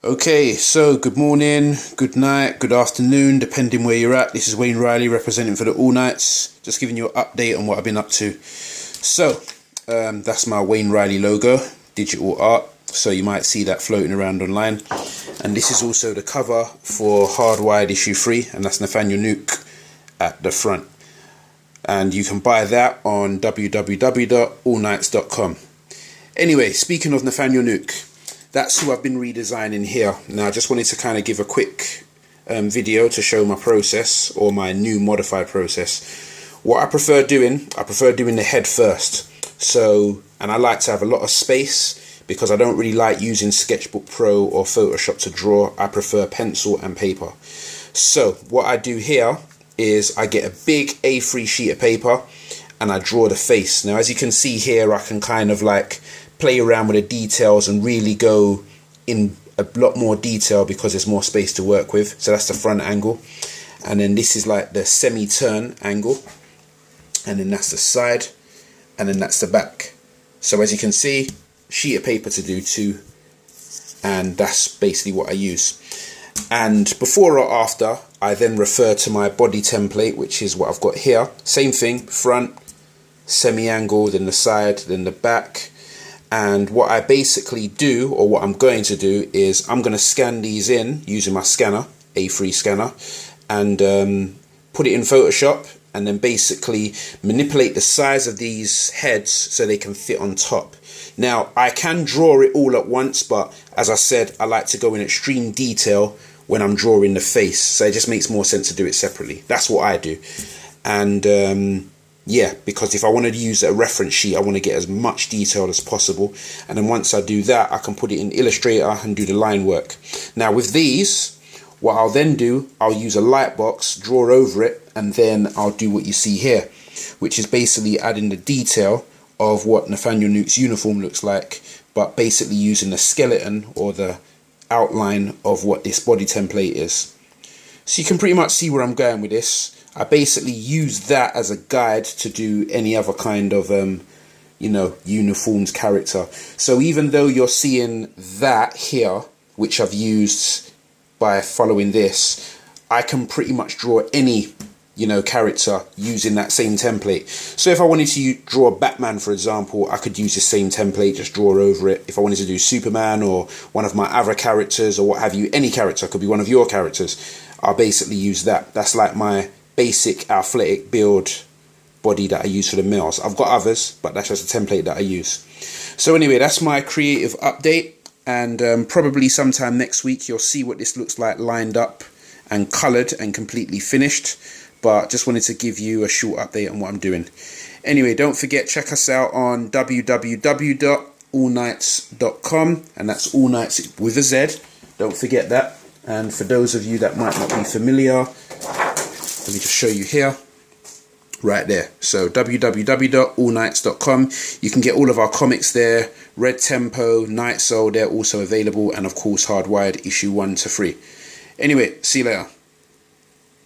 Okay, so good morning, good night, good afternoon, depending where you're at. This is Wayne Riley representing for the All Nights, just giving you an update on what I've been up to. So, that's my Wayne Riley logo, digital art, so you might see that floating around online. And this is also the cover for Hardwired issue 3, and that's Nathaniel Nuke at the front. And you can buy that on www.allnights.com. Anyway, speaking of Nathaniel Nuke, that's who I've been redesigning here. Now I just wanted to kind of give a quick video to show my process, or my new modified process. What I prefer doing the head first. So, and I like to have a lot of space because I don't really like using Sketchbook Pro or Photoshop to draw. I prefer pencil and paper. So what I do here is I get a big A3 sheet of paper and I draw the face. Now as you can see here, I can kind of like play around with the details and really go in a lot more detail because there's more space to work with. So that's the front angle, and then this is like the semi-turn angle, and then that's the side, and then that's the back. So as you can see, sheet of paper to do too, and that's basically what I use. And before or after, I then refer to my body template, which is what I've got here. Same thing, front, semi-angle, then the side, then the back. And what I basically do, or what I'm going to do, is I'm going to scan these in using my scanner, A3 scanner, and put it in Photoshop, and then basically manipulate the size of these heads so they can fit on top. Now I can draw it all at once, but as I said, I like to go in extreme detail when I'm drawing the face, so it just makes more sense to do it separately. That's what I do. And yeah, because if I wanted to use a reference sheet, I want to get as much detail as possible. And then once I do that, I can put it in Illustrator and do the line work. Now with these, what I'll then do, I'll use a light box, draw over it, and then I'll do what you see here, which is basically adding the detail of what Nathaniel Nuke's uniform looks like, but basically using the skeleton or the outline of what this body template is. So you can pretty much see where I'm going with this. I basically use that as a guide to do any other kind of, you know, uniformed character. So even though you're seeing that here, which I've used by following this, I can pretty much draw any, you know, character using that same template. So if I wanted to draw Batman, for example, I could use the same template, just draw over it. If I wanted to do Superman or one of my other characters or what have you, any character, could be one of your characters, I'll basically use that. That's like my basic athletic build body that I use for the males. I've got others, but that's just a template that I use. So anyway, that's my creative update, and probably sometime next week you'll see what this looks like lined up and coloured and completely finished. But just wanted to give you a short update on what I'm doing. Anyway, don't forget, check us out on www.allnights.com, and that's All Nights with a Z. Don't forget that. And for those of you that might not be familiar, let me just show you here, right there. So www.allnights.com. You can get all of our comics there. Red Tempo, Night Soul, they're also available, and of course Hardwired issue 1 to 3. Anyway, see you later.